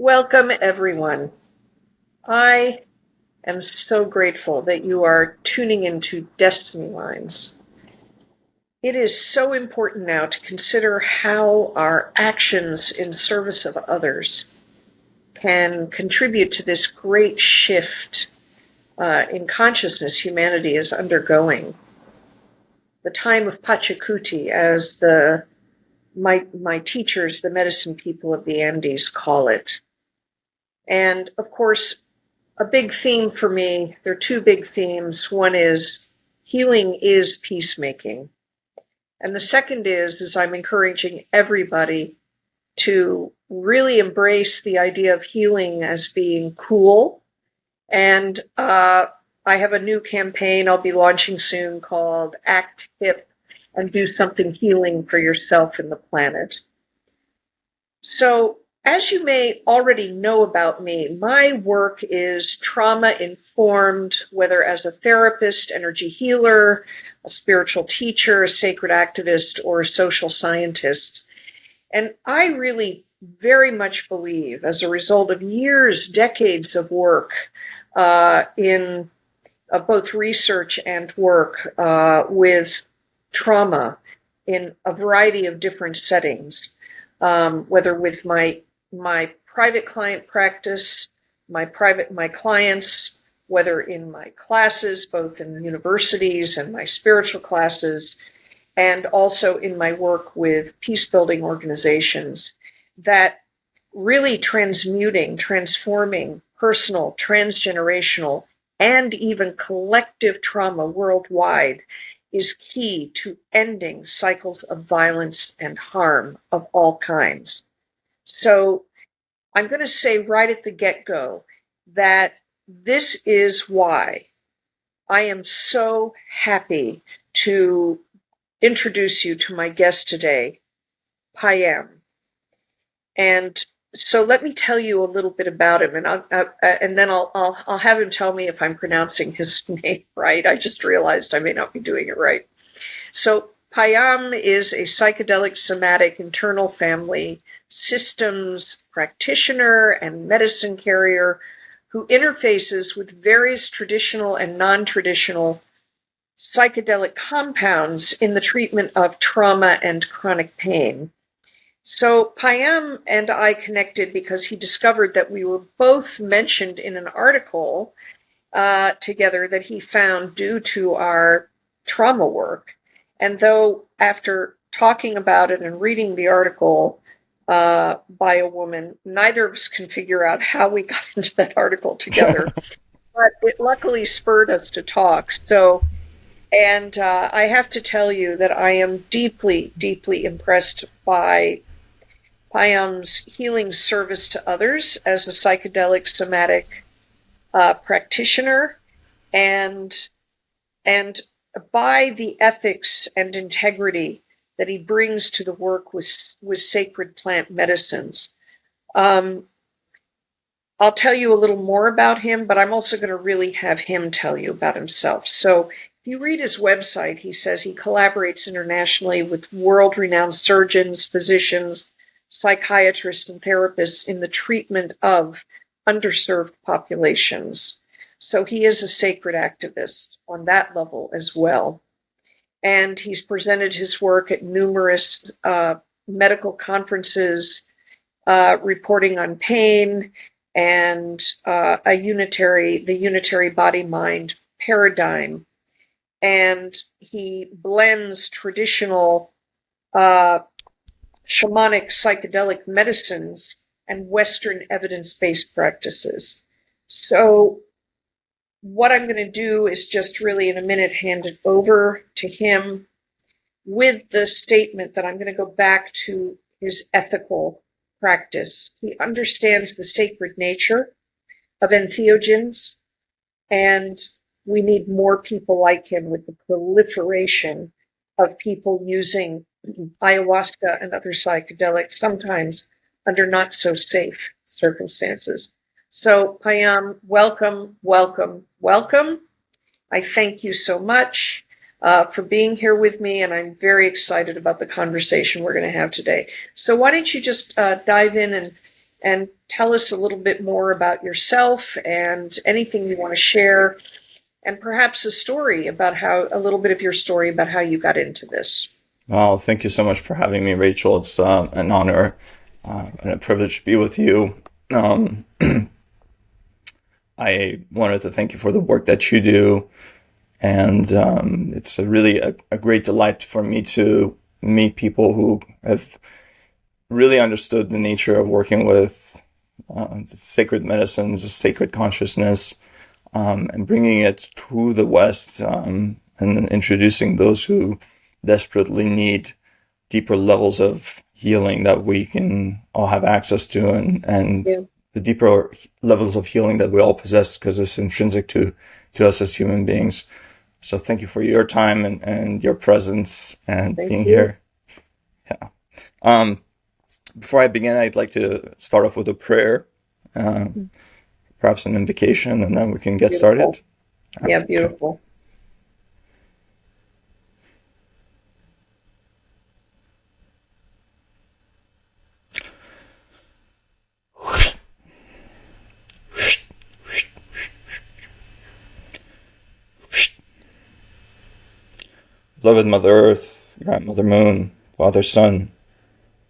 Welcome, everyone. I am so grateful that you are tuning into Destiny Lines. It is so important now to consider how our actions in service of others can contribute to this great shift in consciousness humanity is undergoing. The time of Pachacuti, as my teachers, the medicine people of the Andes, call it. And of course, a big theme for me, there are two big themes. One is healing is peacemaking. And the second is I'm encouraging everybody to really embrace the idea of healing as being cool. And I have a new campaign I'll be launching soon called Act Hip and Do Something Healing for Yourself and the Planet. So, as you may already know about me, my work is trauma-informed, whether as a therapist, energy healer, a spiritual teacher, a sacred activist, or a social scientist. And I really very much believe, as a result of years, decades of work in both research and work with trauma in a variety of different settings, whether with my private client practice, my clients, whether in my classes, both in universities and my spiritual classes, and also in my work with peace-building organizations, that really transforming personal, transgenerational, and even collective trauma worldwide is key to ending cycles of violence and harm of all kinds. So I'm going to say right at the get-go that this is why I am so happy to introduce you to my guest today, Payam. And so let me tell you a little bit about him, and then I'll have him tell me if I'm pronouncing his name right. I just realized I may not be doing it right. So Payam is a psychedelic somatic internal family systems practitioner and medicine carrier who interfaces with various traditional and non-traditional psychedelic compounds in the treatment of trauma and chronic pain. So Payam and I connected because he discovered that we were both mentioned in an article together that he found due to our trauma work. And though after talking about it and reading the article by a woman, neither of us can figure out how we got into that article together, but it luckily spurred us to talk. So, and I have to tell you that I am deeply, deeply impressed by Payam's healing service to others as a psychedelic somatic practitioner, and by the ethics and integrity that he brings to the work with sacred plant medicines. I'll tell you a little more about him, but I'm also going to really have him tell you about himself. So if you read his website, he says he collaborates internationally with world-renowned surgeons, physicians, psychiatrists, and therapists in the treatment of underserved populations. So he is a sacred activist on that level as well. And he's presented his work at numerous medical conferences, reporting on pain and the unitary body-mind paradigm. And he blends traditional shamanic psychedelic medicines and Western evidence-based practices. So what I'm going to do is just really in a minute hand it over to him with the statement that I'm going to go back to his ethical practice. He understands the sacred nature of entheogens, and we need more people like him with the proliferation of people using ayahuasca and other psychedelics, sometimes under not so safe circumstances. So Payam, welcome, welcome, welcome. I thank you so much for being here with me, and I'm very excited about the conversation we're going to have today. So why don't you just dive in and tell us a little bit more about yourself and anything you want to share, and perhaps a little bit of your story about how you got into this. Well, thank you so much for having me, Rachel. It's an honor and a privilege to be with you. Um, I wanted to thank you for the work that you do. And it's really a great delight for me to meet people who have really understood the nature of working with the sacred medicines, the sacred consciousness, and bringing it to the West, and introducing those who desperately need deeper levels of healing that we can all have access to, and Yeah. the deeper levels of healing that we all possess because it's intrinsic to us as human beings. So thank you for your time and your presence and Thank being you. here. Yeah. Before I begin, I'd like to start off with a prayer, perhaps an invocation, and then we can get Beautiful. started. Yeah, Okay. beautiful. Beloved Mother Earth, Grandmother Moon, Father Sun,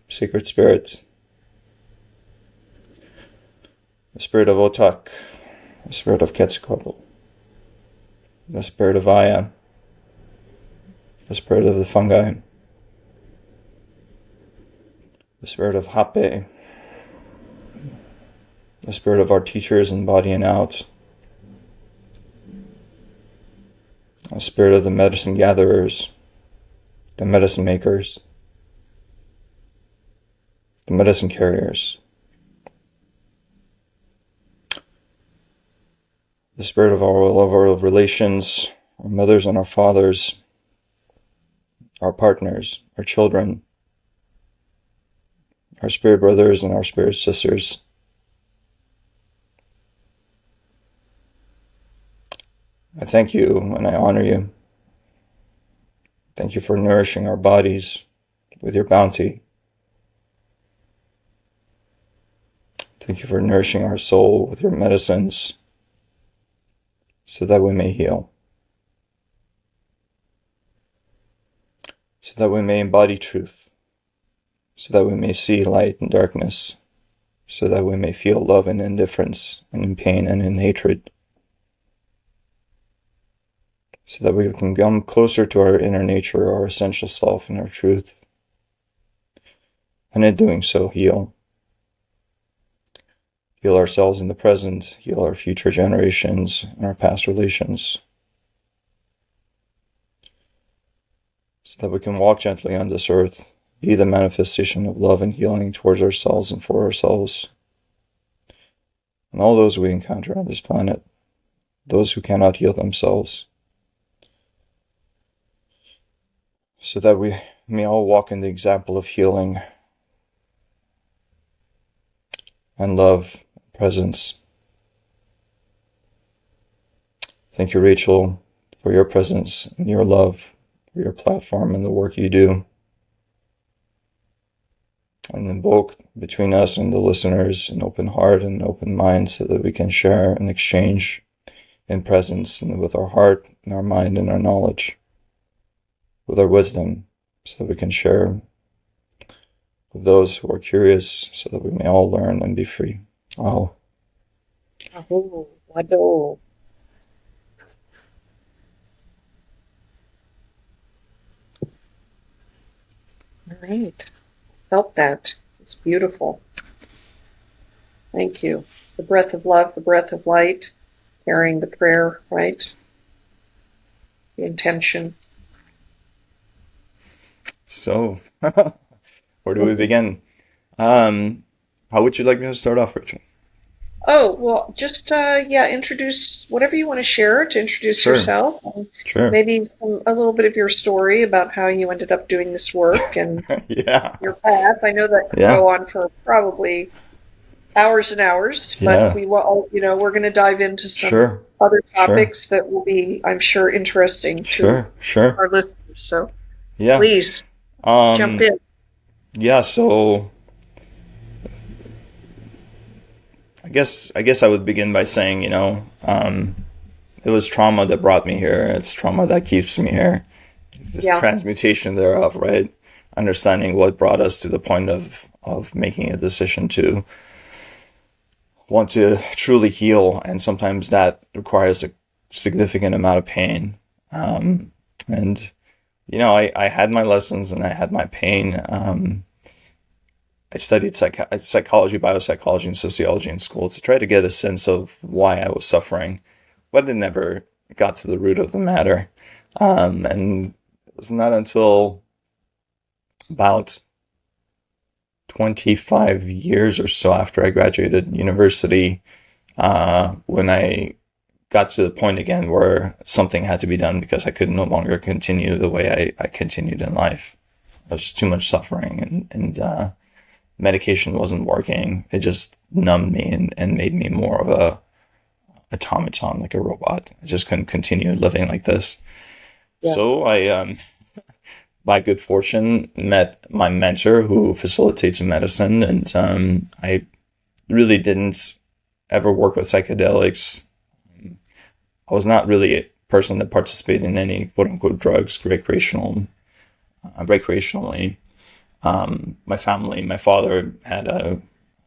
Sacred Spirit, the Spirit of Otak, the Spirit of Quetzalcoatl, the Spirit of Aya, the Spirit of the fungi, the Spirit of Hape, the Spirit of our teachers in body and out, the Spirit of the medicine gatherers, the medicine makers, the medicine carriers, the Spirit of all of our relations, our mothers and our fathers, our partners, our children, our spirit brothers and our spirit sisters. I thank you and I honor you. Thank you for nourishing our bodies with your bounty. Thank you for nourishing our soul with your medicines so that we may heal, so that we may embody truth, so that we may see light and darkness, so that we may feel love and indifference, and in pain and in hatred, so that we can come closer to our inner nature, our essential self, and our truth, and in doing so heal. Heal ourselves in the present, heal our future generations and our past relations, so that we can walk gently on this earth, be the manifestation of love and healing towards ourselves and for ourselves, and all those we encounter on this planet, those who cannot heal themselves, so that we may all walk in the example of healing and love, presence. Thank you, Rachel, for your presence and your love, for your platform and the work you do. And invoke between us and the listeners an open heart and open mind so that we can share and exchange in presence and with our heart and our mind and our knowledge, with our wisdom, so that we can share with those who are curious so that we may all learn and be free. Aho. Aho, wado. All right. Felt that. It's beautiful. Thank you. The breath of love, the breath of light, carrying the prayer, right? The intention. So, where do we begin? How would you like me to start off, Rachel? Oh, well, just introduce whatever you want to share to introduce Sure, yourself, and sure. maybe a little bit of your story about how you ended up doing this work and Yeah, your path. I know that could yeah, go on for probably hours and hours, but yeah. we're going to dive into some Sure, other sure, topics that will be, I'm sure, interesting to sure, sure. our listeners. So Yeah. please jump Um, in. yeah, so I guess I would begin by saying, it was trauma that brought me here. It's trauma that keeps me here. This Yeah. transmutation thereof, right? Understanding what brought us to the point of making a decision to want to truly heal, and sometimes that requires a significant amount of pain. And I had my lessons and I had my pain. I studied psychology, biopsychology, and sociology in school to try to get a sense of why I was suffering, but it never got to the root of the matter. And it was not until about 25 years or so after I graduated university, when I got to the point again where something had to be done because I could no longer continue the way I continued in life. There was too much suffering, and medication wasn't working. It just numbed me and made me more of a automaton, like a robot. I just couldn't continue living like this. Yeah. So I, by good fortune, met my mentor who facilitates medicine, and I really didn't ever work with psychedelics. I was not really a person that participated in any quote-unquote drugs recreationally. My father had a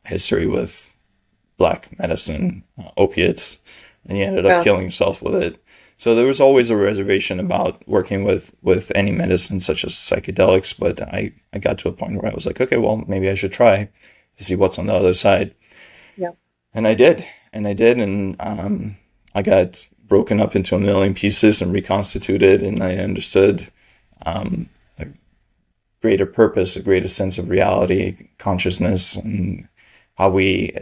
history with black medicine, opiates, and he ended up killing himself with it. So there was always a reservation about working with any medicine such as psychedelics, but I got to a point where I was like, okay, well, maybe I should try to see what's on the other side. Yeah. And I did, and I got broken up into a million pieces and reconstituted, and I understood a greater purpose, a greater sense of reality, consciousness, and how we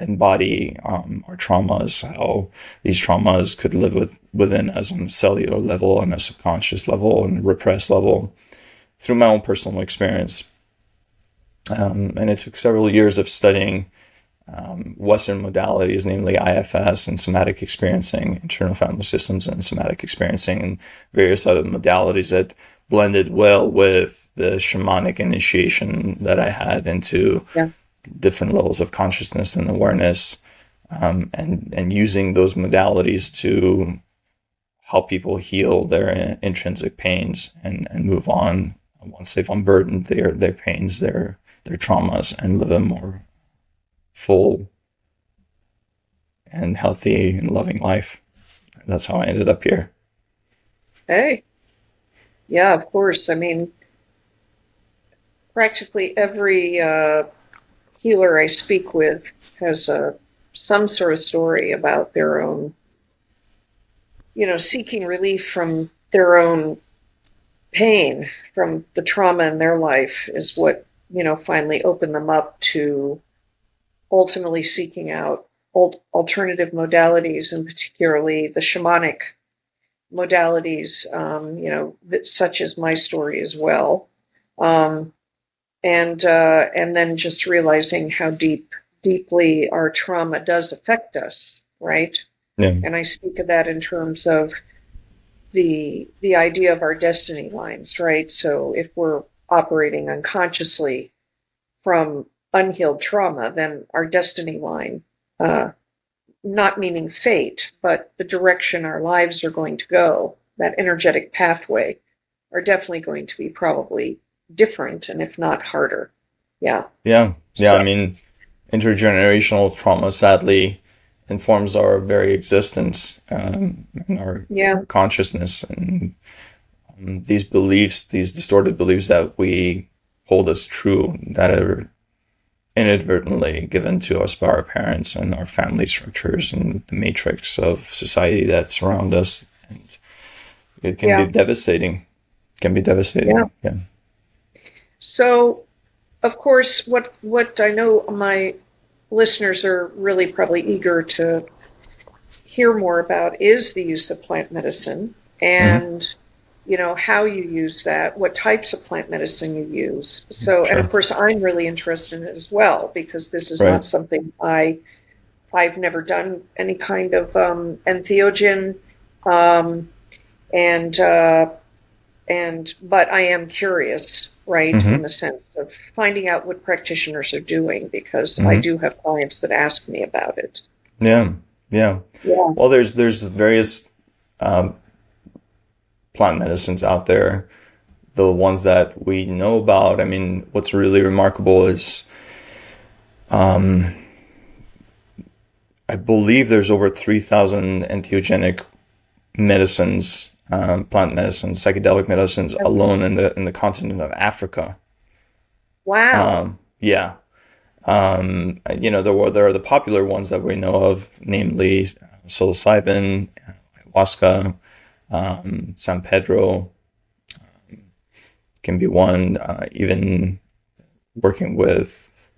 embody our traumas, how these traumas could live within us on a cellular level, on a subconscious level, and repressed level through my own personal experience. And it took several years of studying Western modalities, namely IFS and somatic experiencing, internal family systems and somatic experiencing, and various other modalities that blended well with the shamanic initiation that I had into different levels of consciousness and awareness, and using those modalities to help people heal their intrinsic pains and move on once they've unburdened their pains, their traumas, and live a more full and healthy and loving life. That's how I ended up here. Hey. Yeah, of course. I mean, practically every healer I speak with has some sort of story about their own, seeking relief from their own pain, from the trauma in their life is what, finally opened them up to ultimately seeking out alternative modalities, and particularly the shamanic modalities, such as my story as well. And then just realizing how deeply our trauma does affect us, right? Yeah. And I speak of that in terms of the idea of our destiny lines, right? So if we're operating unconsciously from unhealed trauma, then our destiny line, not meaning fate, but the direction our lives are going to go, that energetic pathway, are definitely going to be probably different, and if not harder. Yeah. Yeah. So, I mean, intergenerational trauma sadly informs our very existence, and our consciousness, and these beliefs, these distorted beliefs that we hold as true, that are inadvertently given to us by our parents and our family structures and the matrix of society that surround us. And it can be devastating. Yeah. So, of course, what I know my listeners are really probably eager to hear more about is the use of plant medicine, and how you use that, what types of plant medicine you use. So, and of course, I'm really interested in it as well, because this is not something I've never done any kind of entheogen, but I am curious right? Mm-hmm. In the sense of finding out what practitioners are doing, because I Mm-hmm. do have clients that ask me about it. Yeah. Yeah. Yeah. Well, there's various um, plant medicines out there. The ones that we know about. I mean, what's really remarkable is um, I believe there's over 3,000 entheogenic medicines, plant medicines, psychedelic medicines alone in the continent of Africa. Wow. Yeah. There are the popular ones that we know of, namely psilocybin, ayahuasca, San Pedro can be one. Even working with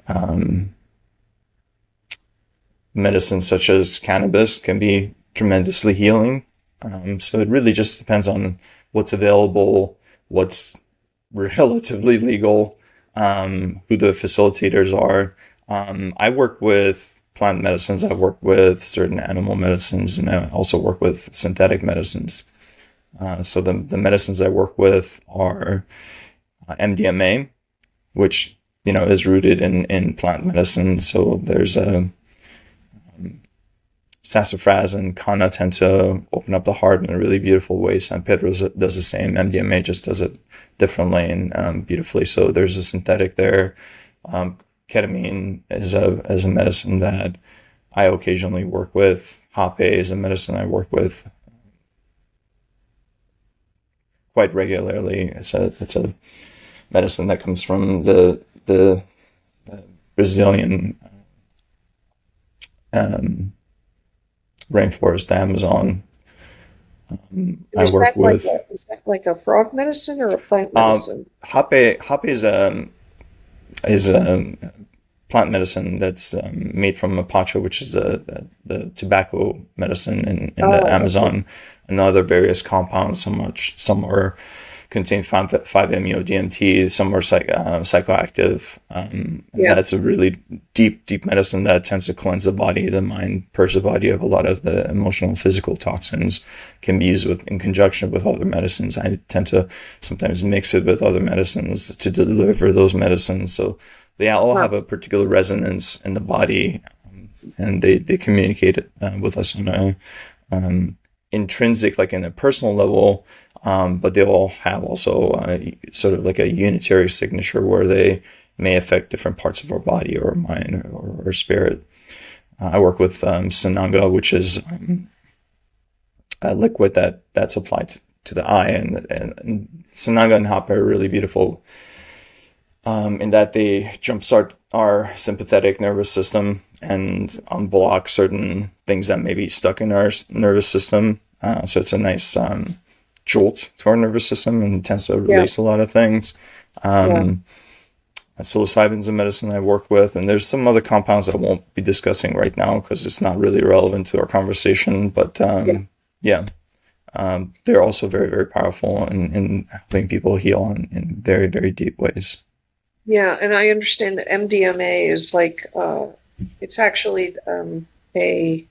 um, medicines such as cannabis can be tremendously healing. So it really just depends on what's available, what's relatively legal, who the facilitators are. I work with plant medicines. I work with certain animal medicines, and I also work with synthetic medicines. So the medicines I work with are MDMA, which is rooted in plant medicine. So there's a sassafras and kanna tend to open up the heart in a really beautiful way. San Pedro does the same. MDMA just does it differently and beautifully. So there's a synthetic there. Ketamine is a medicine that I occasionally work with. Hape is a medicine I work with quite regularly. It's a medicine that comes from the Brazilian rainforest, the Amazon. I work with Is that like a frog medicine or a plant medicine? Hape is a plant medicine that's made from mapacho, which is the tobacco medicine in the Oh, okay. Amazon, and other various compounds. Some are contain 5-MeO DMT, some are psychoactive. And Yeah. that's a really deep medicine that tends to cleanse the body, the mind, purge the body of a lot of the emotional and physical toxins. Can be used in conjunction with other medicines. I tend to sometimes mix it with other medicines to deliver those medicines. So they all Wow. have a particular resonance in the body, and they communicate it with us on a intrinsic, like in a personal level, but they all have also sort of like a unitary signature where they may affect different parts of our body or mind or spirit. I work with Sananga, which is a liquid that's applied to the eye, and Sananga and Hapa are really beautiful in that they jumpstart our sympathetic nervous system and unblock certain things that may be stuck in our nervous system. So it's a nice jolt to our nervous system and tends to Yeah. release a lot of things. Yeah. Psilocybin's a medicine I work with, and there's some other compounds I won't be discussing right now because it's not really relevant to our conversation. But Yeah. yeah, they're also very, very powerful in helping people heal in very, very deep ways. Yeah. And I understand that MDMA is like, it's actually a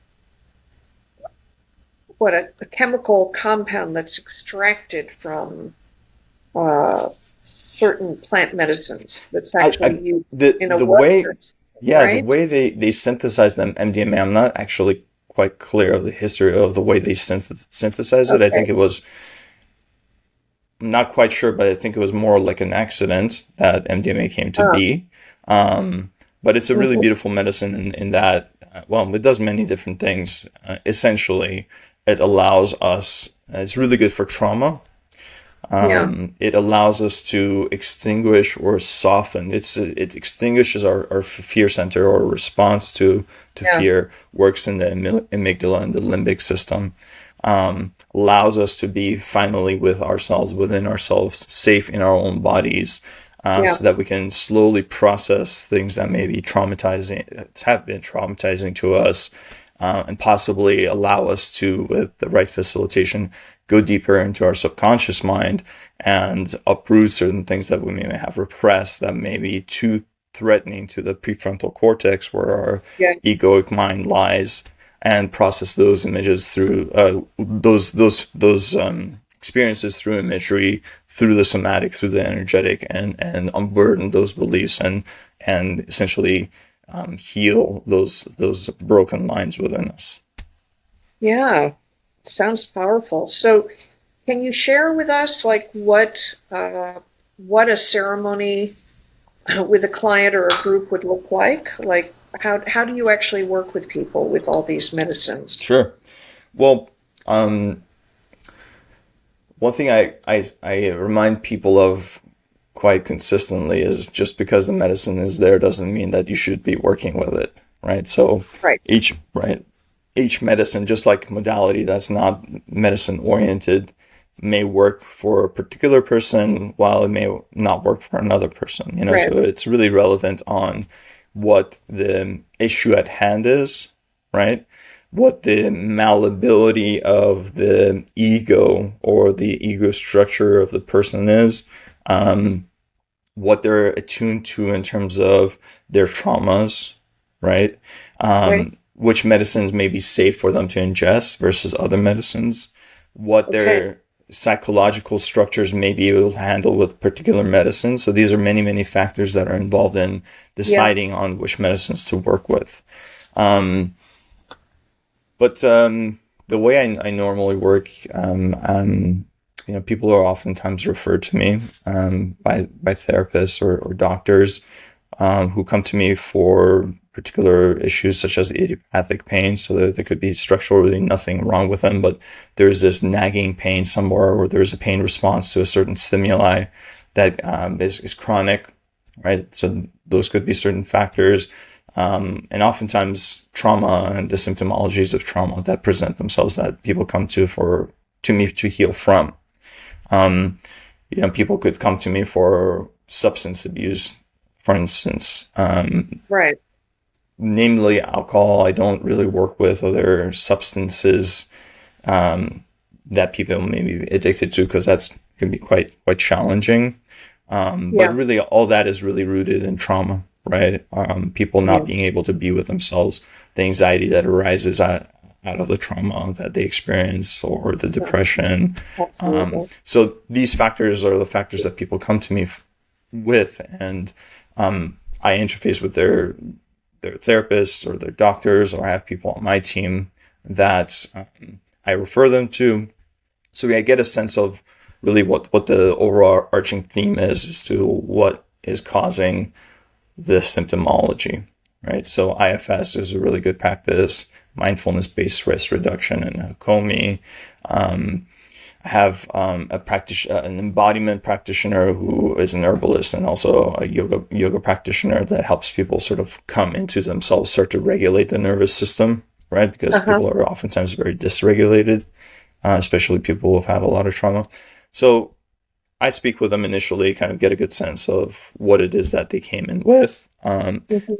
a chemical compound that's extracted from certain plant medicines that's actually used in a The way, Western, yeah, the right? way they synthesize them MDMA, I'm not actually quite clear of the history of the way they synthesize it. I think Okay. it was, I'm not quite sure, but I think it was more like an accident that MDMA came to Uh, be. But it's a really mhm. beautiful medicine in that, well, it does many different things. Essentially, it allows us, it's really good for trauma. Yeah. It allows us to extinguish or soften. It extinguishes our fear center or response to Yeah. fear. Works in the amygdala and the limbic system. Allows us to be finally with ourselves, within ourselves, safe in our own bodies, Yeah. so that we can slowly process things that may be traumatizing, have been traumatizing to us, and possibly allow us to, with the right facilitation, go deeper into our subconscious mind and uproot certain things that we may have repressed that may be too threatening to the prefrontal cortex where our Yeah. egoic mind lies, and process those images through those experiences through imagery, through the somatic, through the energetic, and unburden those beliefs and essentially heal those broken lines within us. Yeah, sounds powerful. So, can you share with us like what a ceremony with a client or a group would look like? Like how do you actually work with people with all these medicines? Sure. Well, one thing I remind people of quite consistently is just because the medicine is there doesn't mean that you should be working with it, right? So Right. each medicine, just like modality that's not medicine oriented, may work for a particular person while it may not work for another person. Right. So it's really relevant on what the issue at hand is, right? What the malleability of the ego or the ego structure of the person is, what they're attuned to in terms of their traumas, right? Right. Which medicines may be safe for them to ingest versus other medicines, what their psychological structures may be able to handle with particular medicines. So these are many, many factors that are involved in deciding on which medicines to work with. But the way I normally work, people are oftentimes referred to me by therapists or doctors who come to me for particular issues such as idiopathic pain. So there could be structurally nothing wrong with them, but there's this nagging pain somewhere, or there's a pain response to a certain stimuli that is chronic, right? So those could be certain factors. And oftentimes trauma and the symptomologies of trauma that present themselves that people come to me to heal from. People could come to me for substance abuse, for instance. Right. Namely alcohol. I don't really work with other substances that people may be addicted to, because that's can be quite challenging. But really all that is really rooted in trauma, right? People not being able to be with themselves, the anxiety that arises out of the trauma that they experience, or the depression. So these factors are the factors that people come to me with, and I interface with their therapists or their doctors, or I have people on my team that I refer them to. So I get a sense of really what the overarching theme is as to what is causing this symptomology, right? So IFS is a really good practice, mindfulness-based stress reduction, and Hakomi. I have an embodiment practitioner who is an herbalist and also a yoga practitioner that helps people sort of come into themselves, start to regulate the nervous system, right? Because people are oftentimes very dysregulated, especially people who have had a lot of trauma. So I speak with them initially, kind of get a good sense of what it is that they came in with,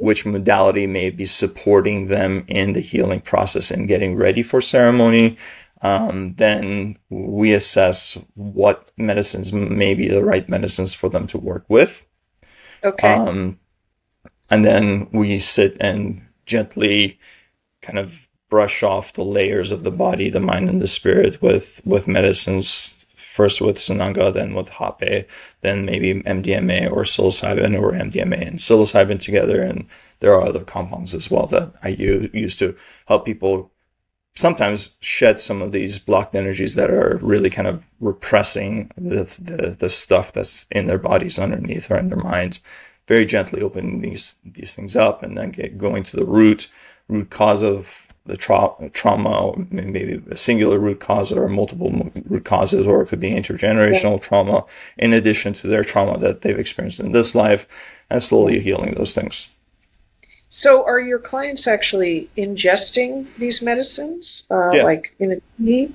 which modality may be supporting them in the healing process and getting ready for ceremony. Then we assess what medicines may be the right medicines for them to work with. And then we sit and gently kind of brush off the layers of the body, the mind, and the spirit with medicines. First with Sananga, then with Hape, then maybe MDMA or psilocybin, or MDMA and psilocybin together. And there are other compounds as well that I use to help people sometimes shed some of these blocked energies that are really kind of repressing the stuff that's in their bodies underneath or in their minds. Very gently opening these things up, and then going to the root cause of the trauma, maybe a singular root cause or multiple root causes, or it could be intergenerational trauma in addition to their trauma that they've experienced in this life, and slowly healing those things. So are your clients actually ingesting these medicines, like in a tea,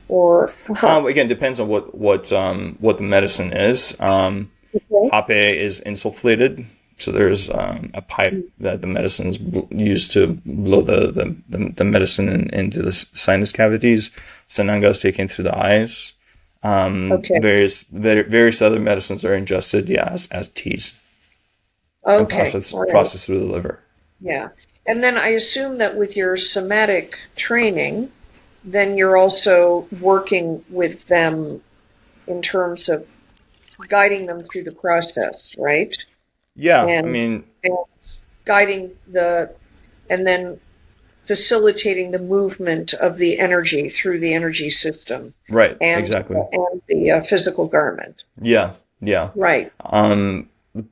or? Again, depends on what the medicine is. Hape is insufflated. So there's a pipe that the medicines use to blow the medicine into the sinus cavities. Sananga is taken through the eyes. Various other medicines are ingested, as teas. And processed through the liver. Yeah. And then I assume that with your somatic training, then you're also working with them in terms of guiding them through the process, right? Yeah, I And, mean, and guiding and then facilitating the movement of the energy through the energy system right, and exactly. the physical garment. Yeah, yeah. Right. Um,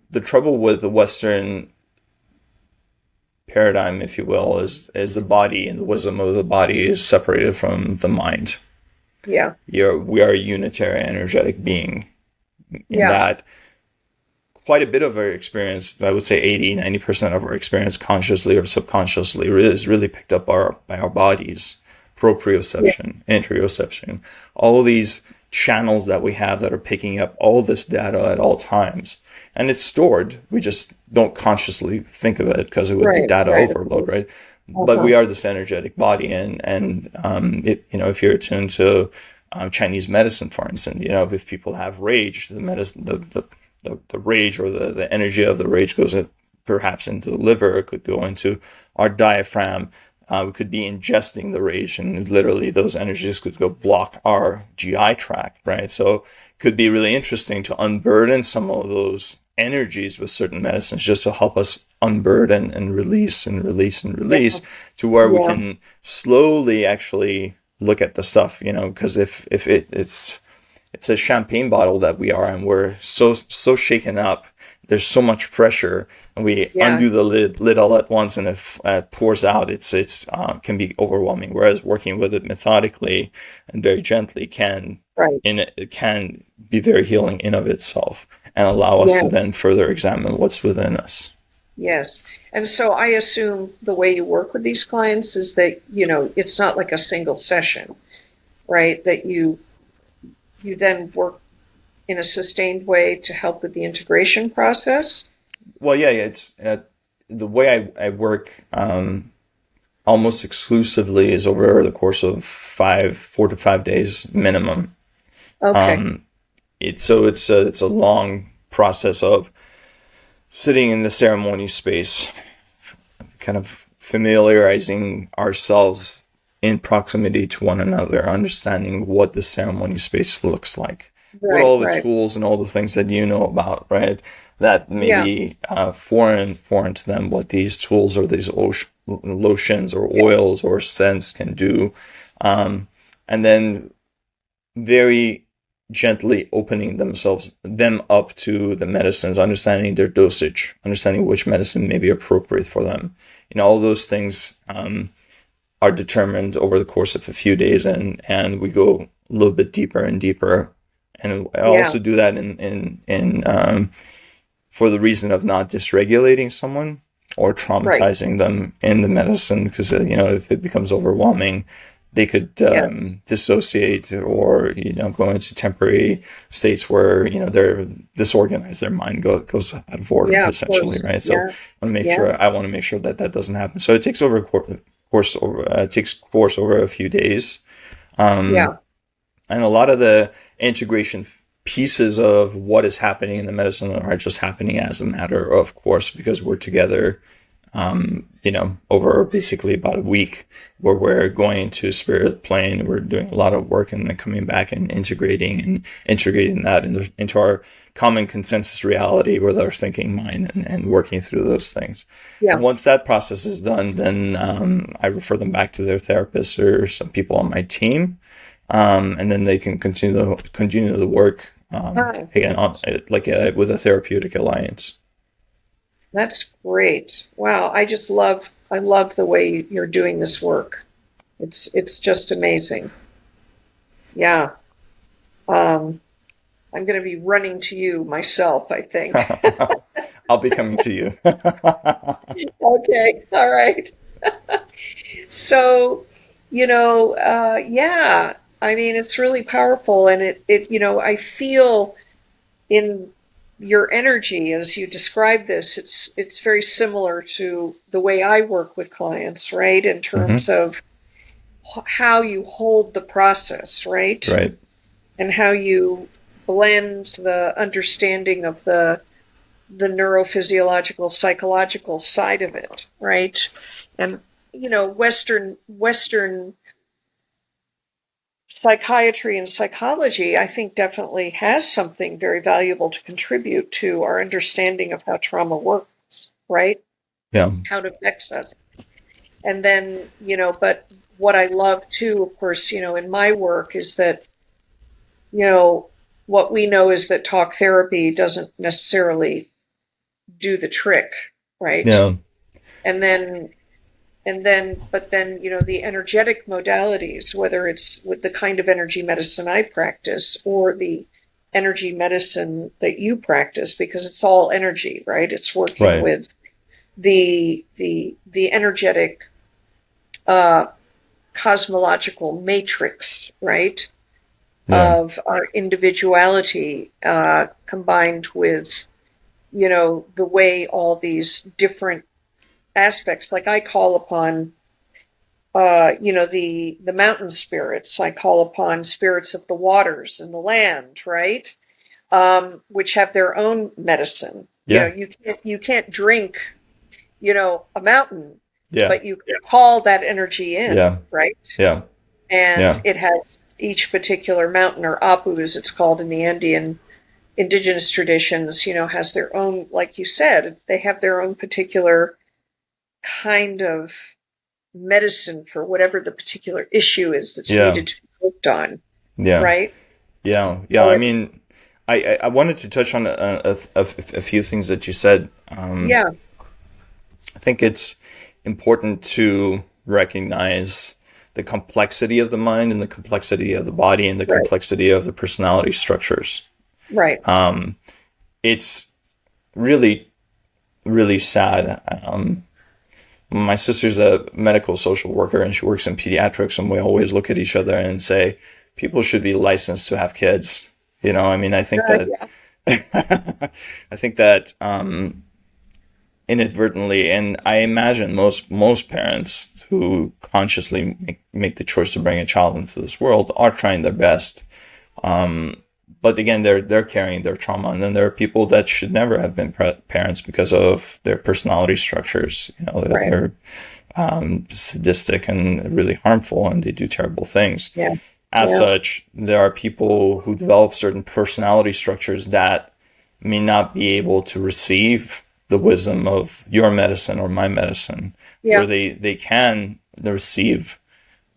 the trouble with the Western paradigm, if you will, is the body and the wisdom of the body is separated from the mind. Yeah. We are a unitary energetic being in Yeah. that quite a bit of our experience, I would say 80-90% of our experience consciously or subconsciously is really picked up by our bodies. Yeah. Proprioception, interoception, all these channels that we have that are picking up all this data at all times. And it's stored. We just don't consciously think of it because it would be Right. data Right. Of overload, course. right? But Uh-huh. we are this energetic body, and if you're attuned to Chinese medicine, for instance, if people have rage, the medicine, the rage or the energy of the rage goes perhaps into the liver. It could go into our diaphragm. We could be ingesting the rage, and literally those energies could go block our GI tract, right? So it could be really interesting to unburden some of those energies with certain medicines just to help us unburden and release and release and Yeah. release to where we Yeah. can slowly actually look at the stuff, because if it's a champagne bottle that we are, and we're so shaken up, there's so much pressure, and we Yeah. undo the lid all at once, and if it pours out, it's can be overwhelming. Whereas working with it methodically and very gently Right. it can be very healing in of itself, and allow us to Yes. then further examine what's within us. Yes. And so I assume the way you work with these clients is that, it's not like a single session, right? That you then work in a sustained way to help with the integration process. Well, yeah, it's the way I work almost exclusively is over the course of 4 to 5 days minimum. Okay. Um, it's a long process of sitting in the ceremony space, kind of familiarizing ourselves in proximity to one another, understanding what the ceremony space looks like, what Right. all the Right. tools and all the things that you know about, right? That may Yeah. be foreign to them, what these tools or these lotions or Yeah. oils or scents can do, and then very gently opening them up to the medicines, understanding their dosage, understanding which medicine may be appropriate for them. All those things are determined over the course of a few days, and we go a little bit deeper and deeper. And I Yeah. also do that in for the reason of not dysregulating someone or Right. traumatizing them in the medicine, because if it becomes overwhelming, they could Yes. dissociate, or go into temporary states where they're disorganized, their mind goes out of order Yeah. Of essentially, course. right? So Yeah. Yeah. I want to make sure that that doesn't happen. So it takes over takes course over a few days, um, Yeah. and a lot of the integration pieces of what is happening in the medicine are just happening as a matter of course, because we're together, over basically about a week, where we're going to spirit plane. We're doing a lot of work and then coming back and integrating that into our common consensus reality with our thinking mind, and working through those things. And Yeah. once that process is done, then I refer them back to their therapist or some people on my team, and then they can continue the work, Hi. again with a therapeutic alliance. That's great. Wow. I love the way you're doing this work. It's just amazing. Yeah. Um, I'm going to be running to you myself, I think. I'll be coming to you. Okay. All right. So, yeah, I mean, it's really powerful. And I feel in your energy as you describe this, it's very similar to the way I work with clients, right? In Hmm. terms of how you hold the process, right? Right. And how you blend the understanding of the neurophysiological, psychological side of it, right? And Western psychiatry and psychology, I think, definitely has something very valuable to contribute to our understanding of how trauma works, right? Yeah. How it affects us. And then, but what I love too, of course, in my work is that, what we know is that talk therapy doesn't necessarily do the trick, right? Yeah. And then but then, the energetic modalities, whether it's with the kind of energy medicine I practice or the energy medicine that you practice, because it's all energy, right? It's working Right. with the energetic cosmological matrix, right? Yeah. Of our individuality combined with, the way all these different aspects, like I call upon the mountain spirits. I call upon spirits of the waters and the land, right? Which have their own medicine. Yeah. You can't drink, a mountain, Yeah. but you can call that energy in, Yeah. right? Yeah. And Yeah. it has each particular mountain, or Apu as it's called in the Andean indigenous traditions, has their own, like you said, they have their own particular kind of medicine for whatever the particular issue is that's Yeah. needed to be worked on, Yeah. right? Yeah. Yeah. So I mean, I wanted to touch on a few things that you said. yeah, I think it's important to recognize the complexity of the mind and the complexity of the body and the right, complexity of the personality structures. right, It's really, really sad. My sister's a medical social worker and she works in pediatrics, and we always look at each other and say, people should be licensed to have kids. I mean, I think that yeah, I think that inadvertently, and I imagine most parents who consciously make the choice to bring a child into this world are trying their best. But again, they're carrying their trauma, and then there are people that should never have been parents because of their personality structures. right, They're sadistic and really harmful, and they do terrible things. yeah, As yeah, such, there are people who develop certain personality structures that may not be able to receive the wisdom of your medicine or my medicine, where yeah, they can receive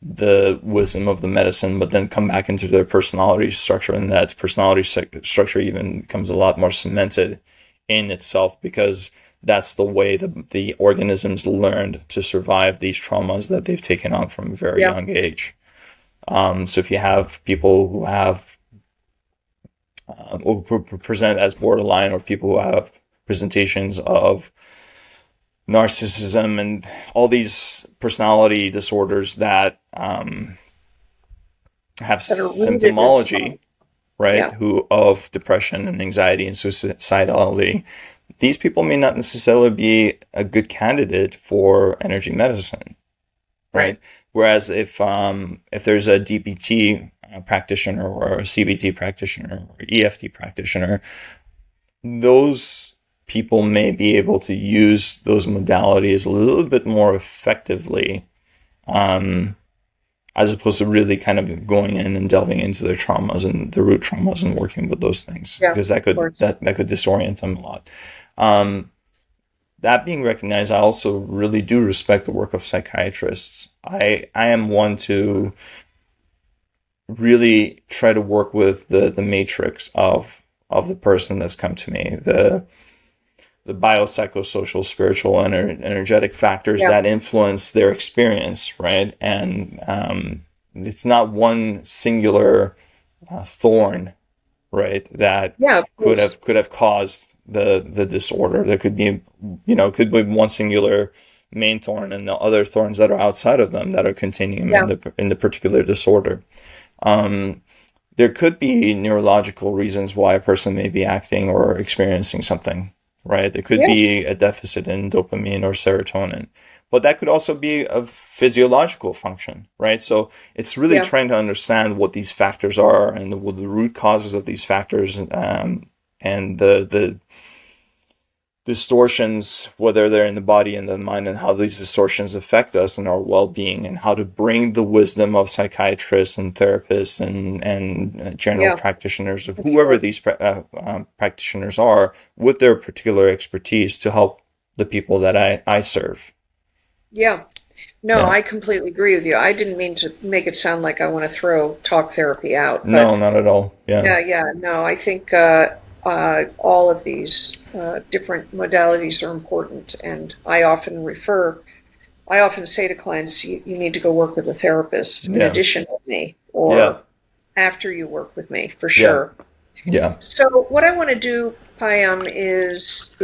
the wisdom of the medicine, but then come back into their personality structure, and that personality structure even becomes a lot more cemented in itself, because that's the way the organisms learned to survive these traumas that they've taken on from a very yeah, young age. So if you have people who have who present as borderline, or people who have presentations of narcissism and all these personality disorders that have that are rooted in trauma. symptomology, right, Yeah, who of depression and anxiety and suicidality, these people may not necessarily be a good candidate for energy medicine, right, right? Whereas if there's a DBT practitioner or a CBT practitioner or EFT practitioner, those people may be able to use those modalities a little bit more effectively, as opposed to really kind of going in and delving into their traumas and the root traumas and working with those things, yeah, because that of could course, that could disorient them a lot. That being recognized, I also really do respect the work of psychiatrists. I am one to really try to work with the matrix of the person that's come to me, the biopsychosocial, spiritual, and energetic factors yeah, that influence their experience, right? And it's not one singular thorn, right, that yeah, of course, could have caused the disorder. There could be, could be one singular main thorn, and the other thorns that are outside of them that are containing them yeah, in the particular disorder. There could be neurological reasons why a person may be acting or experiencing something, right? There could yeah, be a deficit in dopamine or serotonin, but that could also be a physiological function, right? So it's really yeah, trying to understand what these factors are and what the root causes of these factors, and distortions, whether they're in the body and the mind, and how these distortions affect us and our well-being, and how to bring the wisdom of psychiatrists and therapists and general Yeah. practitioners, of whoever these practitioners are, with their particular expertise to help the people that I serve. Yeah. No, Yeah. I completely agree with you. I didn't mean to make it sound like I want to throw talk therapy out, No, but not at all. Yeah. yeah, no, I think all of these different modalities are important, and I often say to clients, you need to go work with a therapist in Yeah. addition to me, Yeah. or after you work with me, for Yeah. sure. Yeah. So what I want to do, Payam, is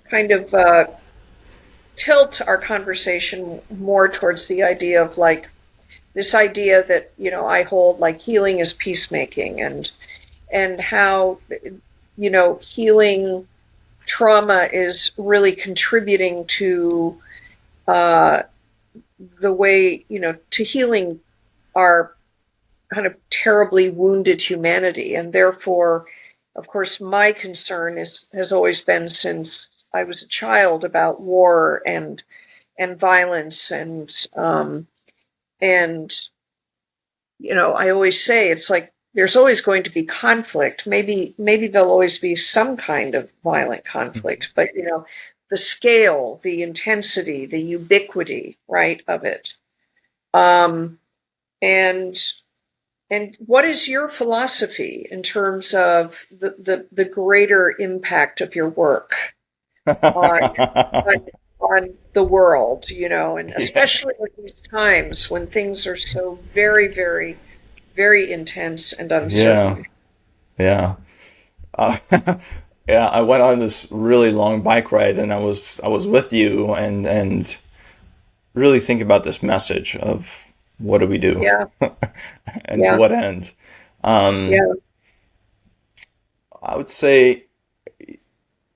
kind of tilt our conversation more towards the idea of like this idea that I hold, like healing is peacemaking, and how healing trauma is really contributing to uh, the way to healing our kind of terribly wounded humanity. And therefore, of course, my concern has always been, since I was a child, about war and violence, and I always say it's like there's always going to be conflict. Maybe there'll always be some kind of violent conflict, but the scale, the intensity, the ubiquity, right, of it. Um, and and what is your philosophy in terms of the greater impact of your work on on, on the world, and Yeah. especially at these times when things are so very, very, very intense and Yeah. uncertain. Yeah. Uh, yeah, I went on this really long bike ride, and I was with you, and really think about this message of what do we do, Yeah, and to yeah, what end. Um, yeah, I would say,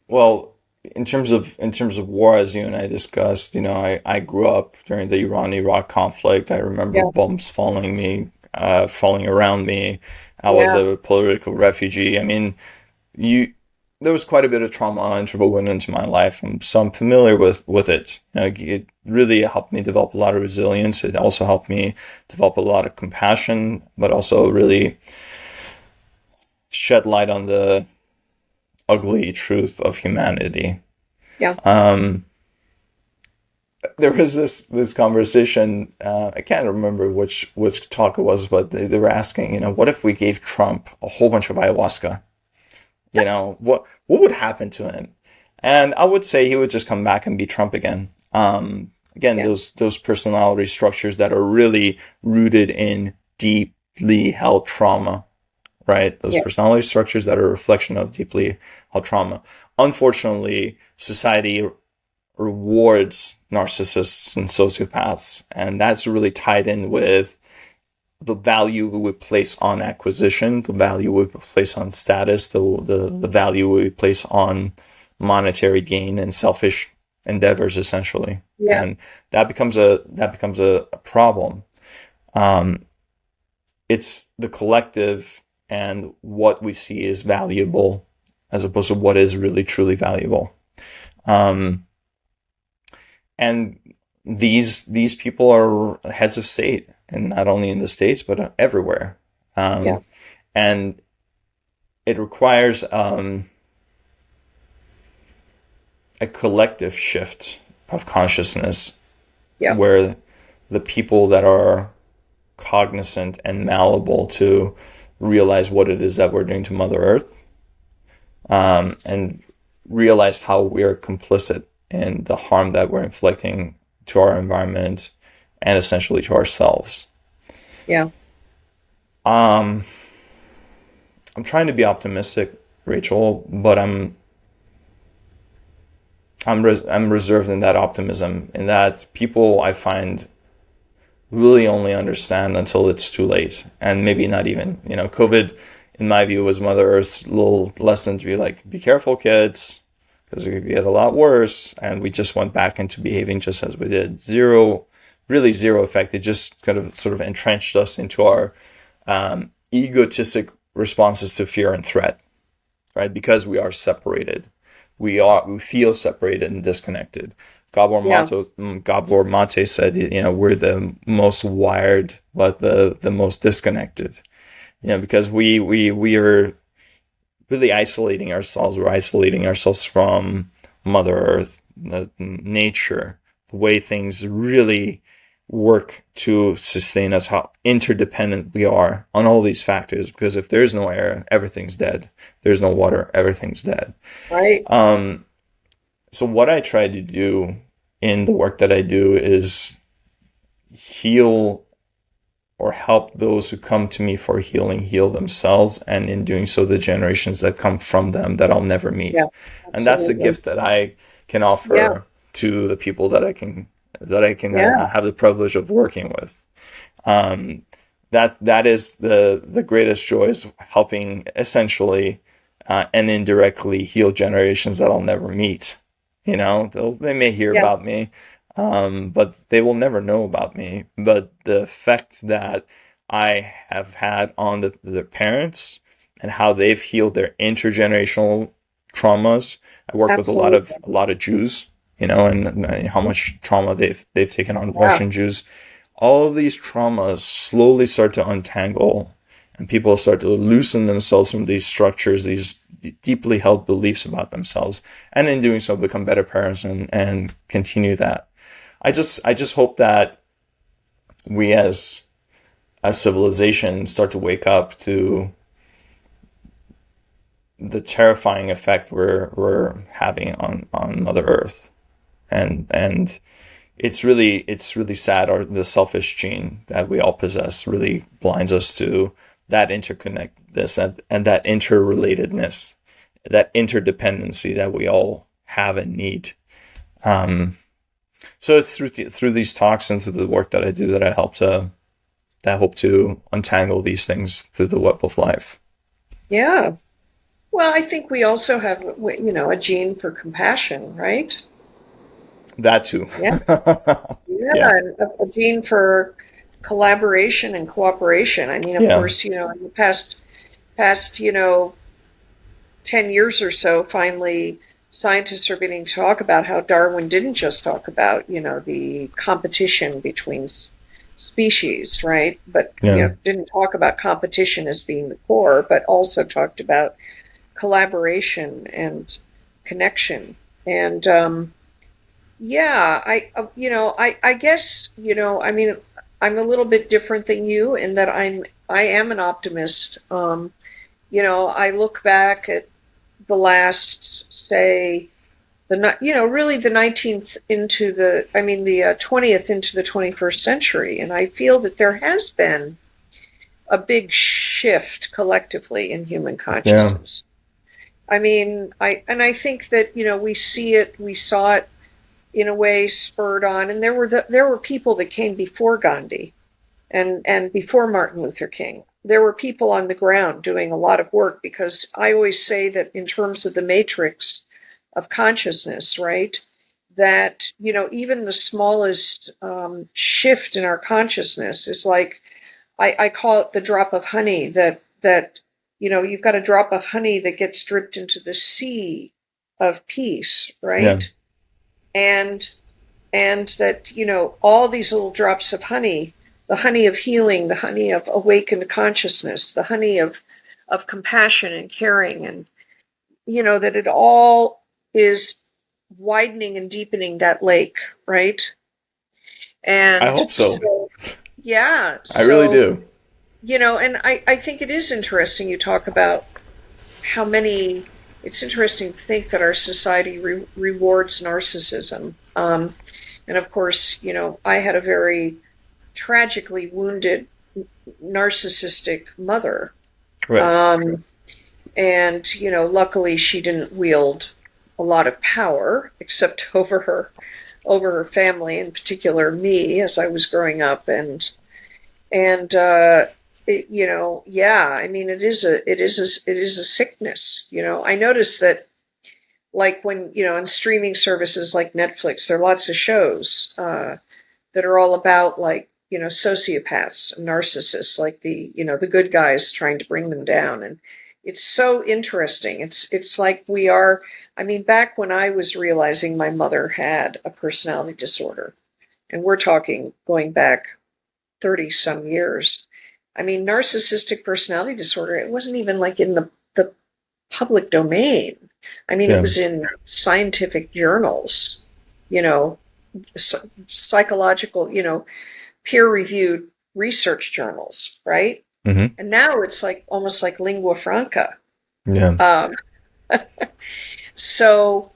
well, in terms of war, as you and I discussed, I grew up during the Iran-Iraq conflict. I remember yeah, bombs falling around me. I was yeah, a political refugee. I mean, you there was quite a bit of trauma interwoven into my life, and so I'm familiar with it. It really helped me develop a lot of resilience. It also helped me develop a lot of compassion, but also really shed light on the ugly truth of humanity. yeah, Um, there was this conversation. I can't remember which talk it was, but they were asking, what if we gave Trump a whole bunch of ayahuasca? What would happen to him? And I would say he would just come back and be Trump again. Again, yeah, those personality structures that are really rooted in deeply held trauma, right? Those yeah, personality structures that are a reflection of deeply held trauma. Unfortunately, society rewards narcissists and sociopaths, and that's really tied in with the value we would place on acquisition, the value we would place on status, the value we would place on monetary gain and selfish endeavors, essentially, yeah, and that becomes a problem. Um, it's the collective and what we see is valuable, as opposed to what is really truly valuable. Um, and these people are heads of state, and not only in the States but everywhere. yeah, And it requires a collective shift of consciousness, yeah, where the people that are cognizant and malleable to realize what it is that we're doing to Mother Earth, and realize how we're complicit in the harm that we're inflicting to our environment and essentially to ourselves. yeah, Um, I'm trying to be optimistic, Rachel, but I'm reserved in that optimism. In that people, I find, really only understand until it's too late, and maybe not even. COVID, in my view, was Mother Earth's little lesson to be like, be careful, kids, because it could get a lot worse. And we just went back into behaving just as we did. Really zero effect. It just kind of sort of entrenched us into our egotistic responses to fear and threat, right? Because we are separated. we feel separated and disconnected. Yeah. Gabor Mate said, we're the most wired, but the most disconnected. Because we are really isolating ourselves. We're isolating ourselves from Mother Earth, nature, the way things really work to sustain us, how interdependent we are on all these factors. Because if there's no air, everything's dead. If there's no water, everything's dead. Right. So what I try to do in the work that I do is heal or help those who come to me for healing heal themselves, and in doing so, the generations that come from them that I'll never meet. Yeah. And that's the Absolutely. gift that I can Yeah. offer to the people that I can Yeah. have the privilege of working with. That is the greatest joy, is helping essentially and indirectly heal generations that I'll never meet. They may hear Yeah. about me, but they will never know about me. But the effect that I have had on the parents and how they've healed their intergenerational traumas. I work with Absolutely. a lot of Jews, and how much trauma they've taken on Yeah. Russian Jews. All of these traumas slowly start to untangle, and people start to loosen themselves from these structures, these deeply held beliefs about themselves, and in doing so become better parents and continue that. I just hope that we as civilization start to wake up to the terrifying effect we're having on Mother Earth, and it's really sad. Or the selfish gene that we all possess really blinds us to that interconnectedness and that interrelatedness, that interdependency that we all have and need. So it's through these talks and through the work that I do that I hope to untangle these things through the web of life. Yeah. Well, I think we also have, a gene for compassion, right? That too. Yeah. Yeah. Yeah. And a gene for collaboration and cooperation. I mean, of Yeah. course, in the past, 10 years or so, finally, scientists are beginning to talk about how Darwin didn't just talk about, the competition between species, right? But, Yeah. didn't talk about competition as being the core, but also talked about collaboration and connection. And yeah, I guess, I mean, I'm a little bit different than you in that I am an optimist. I look back at the last, say, really the 19th into the 20th into the 21st century, and I feel that there has been a big shift collectively in human Yeah. consciousness. I mean, I think that we saw it in a way spurred on, and there were people that came before Gandhi and before Martin Luther King. There were people on the ground doing a lot of work, because I always say that in terms of the matrix of consciousness, right? That even the smallest shift in our consciousness is like, I call it the drop of honey, that you've got a drop of honey that gets dripped into the sea of peace, Yeah. right? And that all these little drops of honey, the honey of healing, the honey of awakened consciousness, the honey of compassion and caring, and that it all is widening and deepening that lake, right? I And hope so. so, yeah, I really so do. and I think it is interesting you talk about how many, it's interesting to think that our society rewards narcissism. And of course, I had a very tragically wounded narcissistic mother. Right. Um, and, luckily she didn't wield a lot of power except over her family, in particular me, as I was growing up. And yeah, I mean, it is a sickness. I noticed that, like, when on streaming services like Netflix, there are lots of shows that are all about, like, sociopaths and narcissists, like the good guys trying to bring them down. it's so interesting. It's like we are, I mean, back when I was realizing my mother had a personality disorder, and we're talking going back 30 some years. I mean, narcissistic personality disorder, it wasn't even like in the public domain. I mean, it Yeah. was in scientific journals, you know, psychological, peer reviewed research journals, right? Hmm. And now it's like almost like lingua franca. Yeah. Um, so,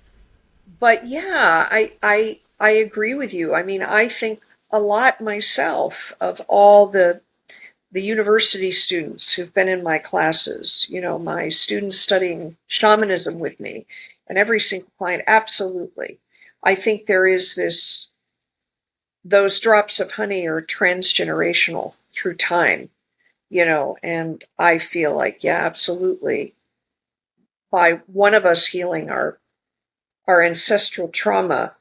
but yeah, I agree with you. I mean, I think a lot myself of all the university students who've been in my classes, my students studying shamanism with me, and every single client, absolutely. I think there is those drops of honey are transgenerational through time, and I feel like, yeah, absolutely. By one of us healing our ancestral trauma,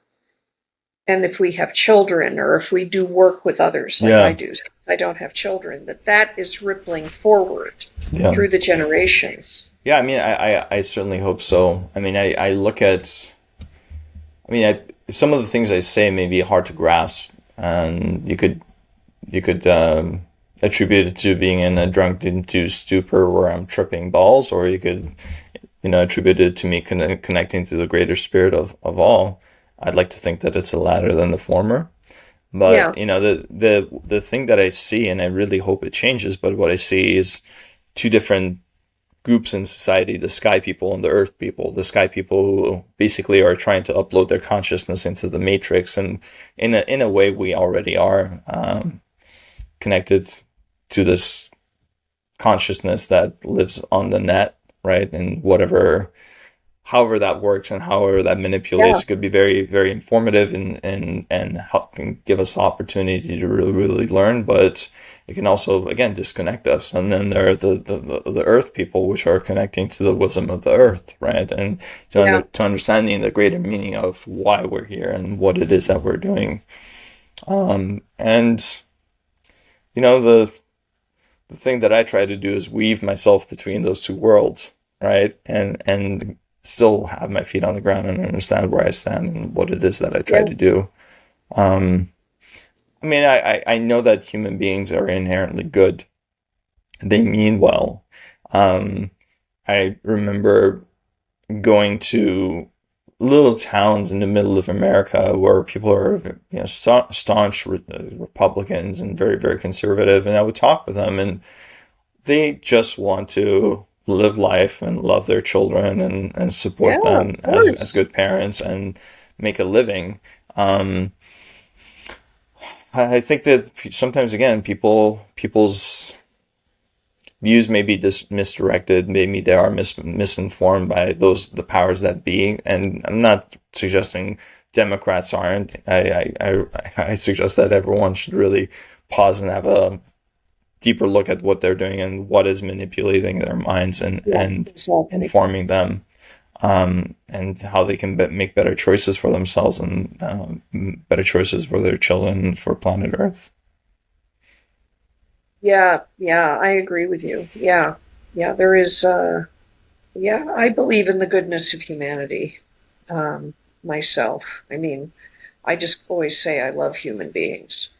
and if we have children or if we do work with others like I Yeah. do, since I don't have children, that is rippling forward Yeah. through the generations. Yeah. I mean, I certainly hope so. I mean, I look at, I mean, some of the things I say may be hard to grasp, and you could attribute it to being in a drunk-induced stupor where I'm tripping balls, or you could, attribute it to me connecting to the greater spirit of all. I'd like to think that it's the latter than the former. But Yeah, the thing that I see, and I really hope it changes, but what I see is two different groups in society: the sky people and the earth people. The sky people who basically are trying to upload their consciousness into the matrix, and in a way we already are connected to this consciousness that lives on the net, right? And however that works and however that yeah, manipulates, it could be very, very informative, and help can give us the opportunity to really, really learn. But it can also, again, disconnect us. And then there are the earth people, which are connecting to the wisdom of the earth, right? And yeah, to understanding the greater meaning of why we're here and what it is that we're doing. And the thing that I try to do is weave myself between those two worlds, right? And still have my feet on the ground and understand where I stand and what it is that I try yeah, to do. Um, I mean, I know that human beings are inherently good. They mean well. Um, I remember going to little towns in the middle of America where people are, staunch Republicans and very, very conservative, and I would talk with them, and they just want to live life and love their children, and support yeah, of them as course. good parents and make a living. Um, I think that sometimes, again, people's views may be misdirected. Maybe they are misinformed by the powers that be. And I'm not suggesting Democrats aren't. I suggest that everyone should really pause and have a deeper look at what they're doing and what is manipulating their minds, and Yeah, exactly. informing them, and how they can make better choices for themselves, and better choices for their children and for planet Earth. Yeah, yeah, I agree with you. Yeah, yeah, there is, yeah, I believe in the goodness of humanity, myself. I mean, I just always say I love human beings,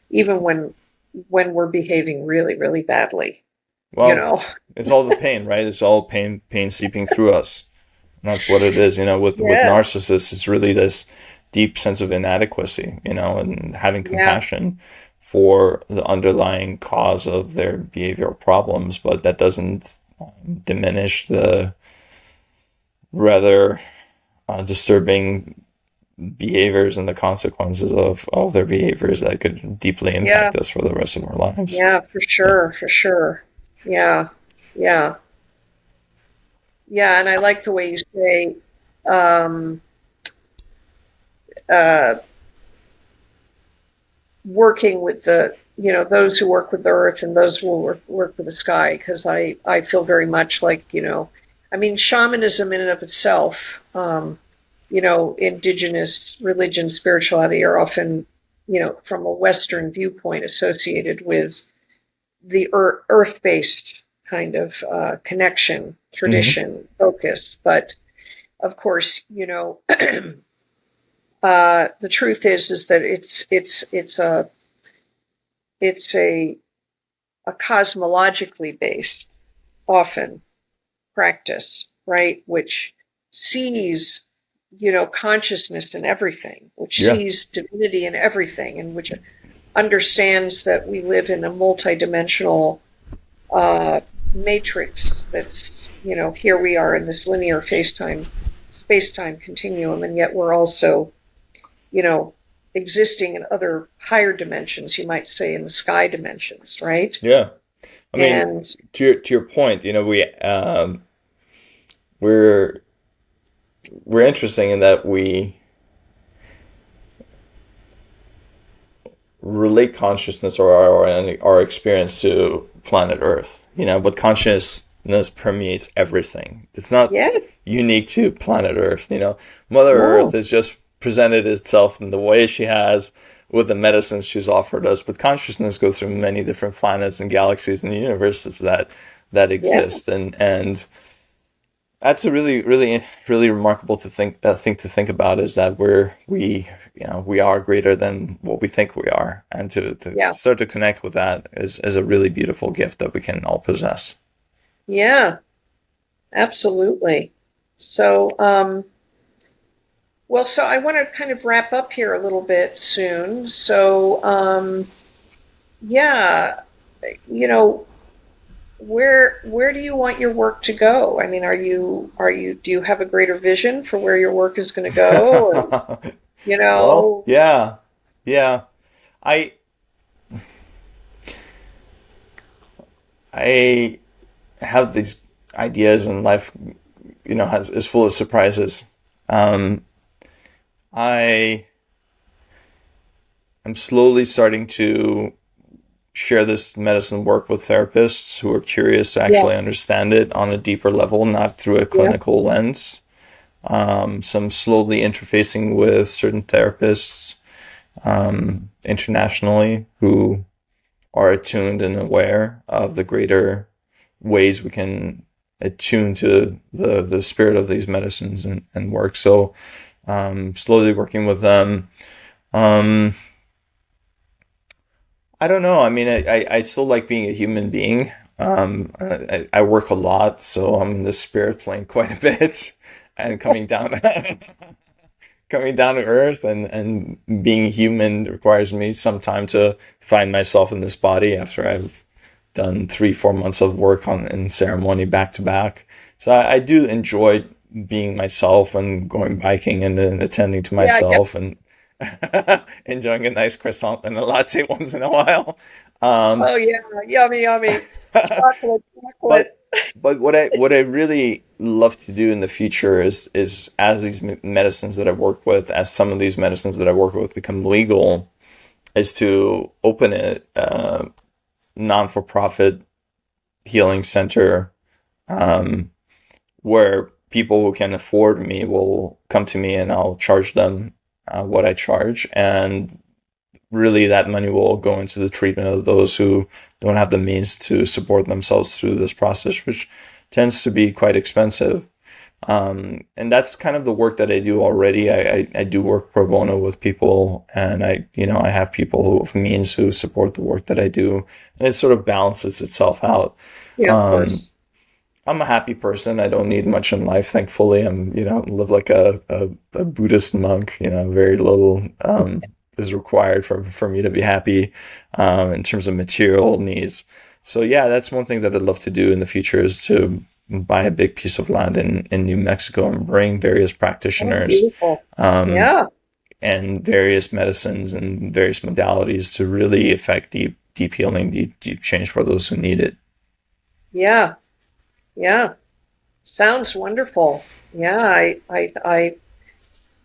even when we're behaving really, really badly, you Well, know. it's all the pain, right? It's all pain seeping through us. And that's what it is, with Yeah, narcissists. It's really this deep sense of inadequacy, and having yeah, compassion for the underlying cause of their behavioral problems, but that doesn't diminish the rather disturbing behaviors and the consequences of their behaviors that could deeply yeah, impact us for the rest of our lives. yeah, for Yeah. sure, for sure. Yeah, yeah, yeah, and I like the way you say, um, uh, working with those who work with the earth and those who will work with the sky, because I feel very much like, I mean, shamanism in and of itself, indigenous religion, spirituality are often, from a Western viewpoint associated with the earth-based kind of connection, Hmm. tradition, focus. But of course, the truth is that it's a cosmologically based, often, practice, right? Which sees, consciousness in everything, which Yeah. sees divinity in everything, and which understands that we live in a multidimensional uh, matrix that's, here we are in this linear space-time continuum, and yet we're also, you know, existing in other higher dimensions, you might say in the sky dimensions, right? Yeah. I mean, And to your point, we're we're interesting in that we relate consciousness or our experience to planet Earth. But consciousness permeates everything. It's not yeah, unique to planet Earth. Mother Earth no, has just presented itself in the way she has with the medicines she's offered us. But consciousness goes through many different planets and galaxies and universes that yeah, exist, and that's a really, really, really remarkable thing to think about is that we are greater than what we think we are, and to yeah, start to connect with that is a really beautiful gift that we can all possess. yeah, absolutely. So, well, so I want to kind of wrap up here a little bit soon. So, yeah, you know, where do you want your work to go? I mean, do you have a greater vision for where your work is going to go? Or, you Well, know, yeah, yeah. I I have these ideas, and life, is full of surprises. Um, I am slowly starting to share this medicine work with therapists who are curious to yeah, actually understand it on a deeper level, not through a yeah, clinical lens. So I'm slowly interfacing with certain therapists internationally who are attuned and aware of the greater ways we can attune to the spirit of these medicines and work. So slowly working with them. Um, I don't know. I mean, I still like being a human being. I work a lot, so I'm in the spirit plane quite a bit, and coming down, coming down to earth, and being human requires me some time to find myself in this body after I've done 3, 4 months of work in ceremony back to back. So I do enjoy being myself and going biking and attending to yeah, yeah. myself and enjoying a nice croissant and a latte once in a while. Um, Oh yeah, yummy, yummy. Chocolate, chocolate. but what I really love to do in the future is as these medicines that I work with, as some of these medicines that I work with become legal, is to open a non-for-profit healing center um, where people who can afford me will come to me and I'll charge them what I charge, and really that money will go into the treatment of those who don't have the means to support themselves through this process, which tends to be quite expensive. And that's kind of the work that I do already. I do work pro bono with people, and I have people who have means who support the work that I do, and it sort of balances itself out. Yeah, of Um, course. I'm a happy person. I don't need much in life, thankfully. Live like a Buddhist monk. Very little is required for me to be happy in terms of material needs. So yeah, that's one thing that I'd love to do in the future is to buy a big piece of land in New Mexico and bring various Oh, practitioners beautiful. um, Yeah, and various medicines and various modalities to really affect deep healing, deep change for those who need it. yeah, yeah. Sounds wonderful. Yeah, I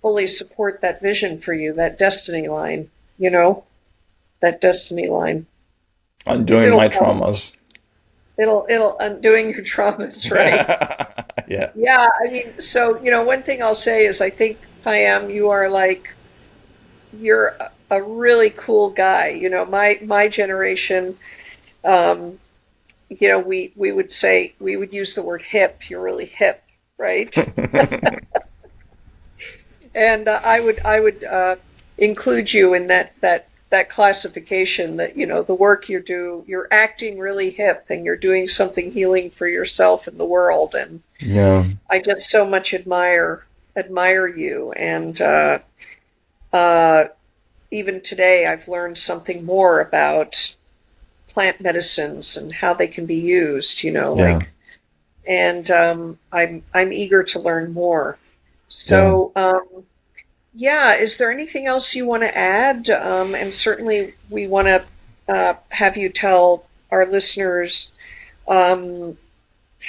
fully support that vision for you, that destiny line, you know, that destiny line. Undoing It'll my come. traumas. It'll undoing your traumas, right? Yeah. Yeah, I mean, so, one thing I'll say is I think, Payam, you're a really cool guy. My generation, um, we would say, we would use the word hip. You're really hip, right? And I would include you in that classification, that the work you do, you're acting really hip and you're doing something healing for yourself and the world. And Yeah, I just so much admire you. And uh, even today, I've learned something more about plant medicines and how they can be used. yeah, And I'm eager to learn more. yeah. So yeah, is there anything else you want to add? And certainly, we want to have you tell our listeners um,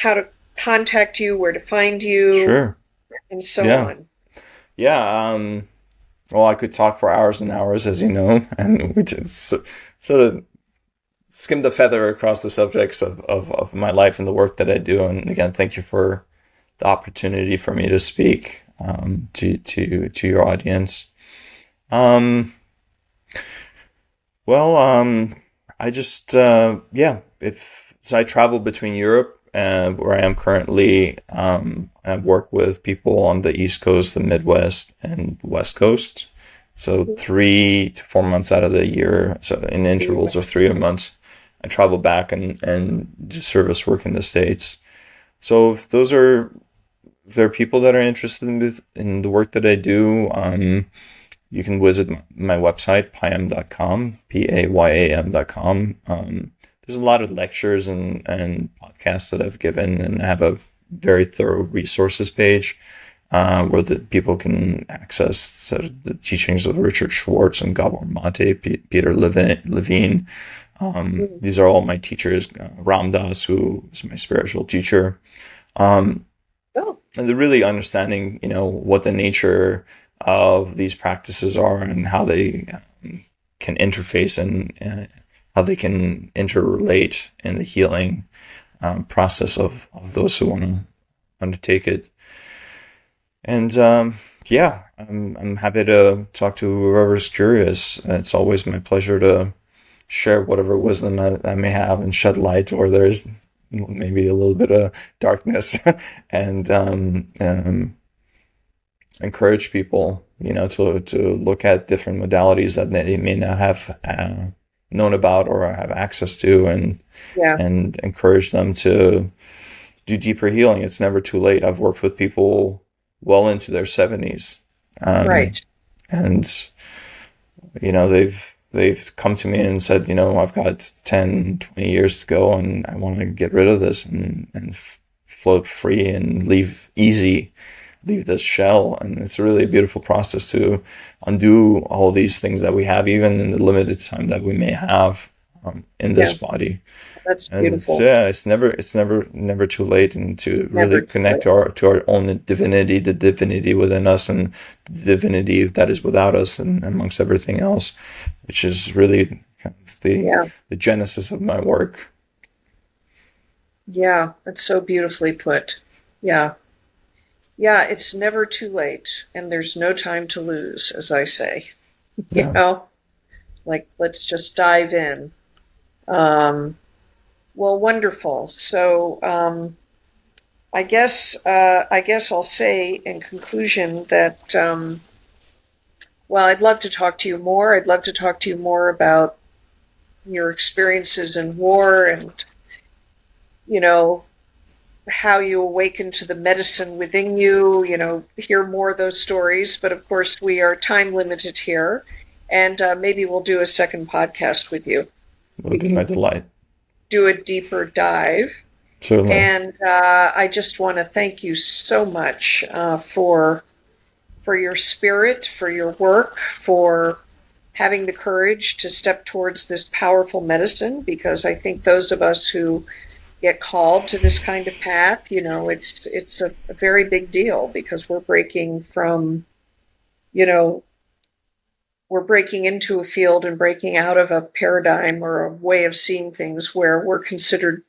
how to contact you, where to find you, Sure. and so Yeah. on. Yeah. Well, I could talk for hours and hours, as you know, and we just sort of skim the feather across the subjects of my life and the work that I do. And again, thank you for the opportunity for me to speak to your audience. Um, well, I just yeah, if so, I travel between Europe and where I am currently. I work with people on the East Coast, the Midwest, and the West Coast. So 3 to 4 months out of the year, so in intervals of 3 months, I travel back and do service work in the States. So if those are there are people that are interested in the work that I do. You can visit my website, payam.com, payam.com. There's a lot of lectures and podcasts that I've given, and I have a very thorough resources page where the people can access sort of the teachings of Richard Schwartz and Gabor Mate, Peter Levine. Mhm. These are all my teachers. Ram Dass, who is my spiritual teacher. Um, Oh, and they're really understanding, what the nature of these practices are and how they can interface and how they can interrelate in the healing process of those who want to undertake it. And yeah, I'm happy to talk to whoever's curious. It's always my pleasure to share whatever wisdom I may have and shed light where there's maybe a little bit of darkness and encourage people, to look at different modalities that they may not have known about or have access to, yeah, and encourage them to do deeper healing. It's never too late. I've worked with people well into their 70s, right. and they've come to me and said, I've got 10, 20 years to go, and I want to get rid of this and float free and leave this shell. And it's really a beautiful process to undo all these things that we have, even in the limited time that we may have in this Yeah, body. that's And beautiful. yeah, it's never too late, and to really Never too connect late. to our own divinity, the divinity within us, and the divinity that is without us, and amongst everything else, which is really kind of Yeah, the genesis of my work. yeah, that's so beautifully put. Yeah, yeah, it's never too late, and there's no time to lose, as I say. You Yeah, know, like, let's just dive in. Um, well, wonderful. So, I guess I'll say in conclusion that, well, I'd love to talk to you more. I'd love to talk to you more about your experiences in war, and you know how you awaken to the medicine within you. Hear more of those stories. But of course, we are time limited here, and maybe we'll do a second podcast with you. it would We be my can delight. do a deeper dive. Certainly. And I just want to thank you so much for your spirit, for your work, for having the courage to step towards this powerful medicine. Because I think those of us who get called to this kind of path, it's a very big deal, because you know, we're breaking into a field and breaking out of a paradigm or a way of seeing things where we're considered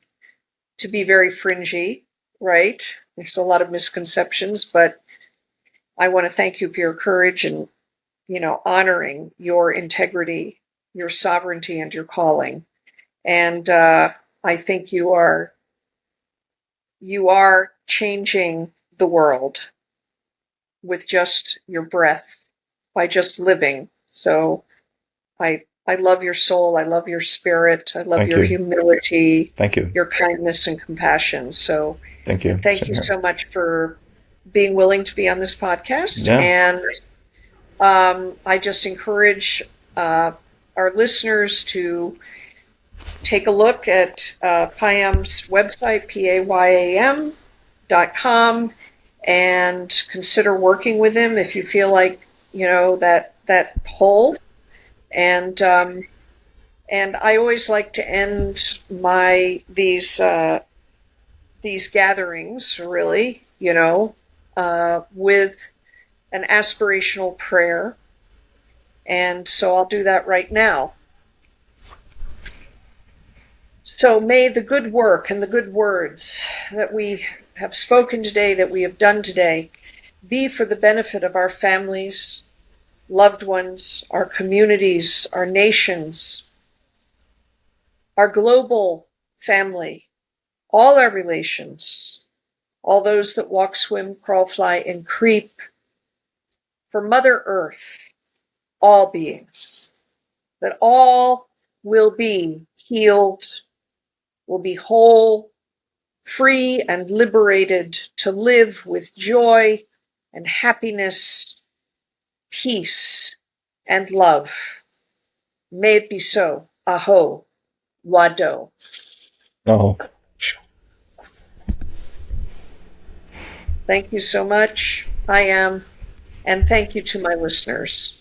to be very fringy, right? There's a lot of misconceptions, but I want to thank you for your courage and, honoring your integrity, your sovereignty, and your calling. And I think you are changing the world with just your breath, by just living. So I love your soul. I love your spirit. I love Thank your you. humility, Thank you. your kindness and compassion. So, Thank you. and thank Same you here. so much for being willing to be on this podcast. Yeah. And I just encourage our listeners to take a look at Payam's website, payam.com, and consider working with him if you feel like, that pull. And I always like to end these gatherings, really, with an aspirational prayer. And so I'll do that right now. So may the good work and the good words that we have spoken today, that we have done today, be for the benefit of our families, loved ones, our communities, our nations, our global family, all our relations, all those that walk, swim, crawl, fly, and creep, for Mother Earth, all beings, that all will be healed, will be whole, free and liberated to live with joy and happiness, peace and love. May it be so. Aho, Wado. Oh, Thank you so much. I am. And thank you to my listeners.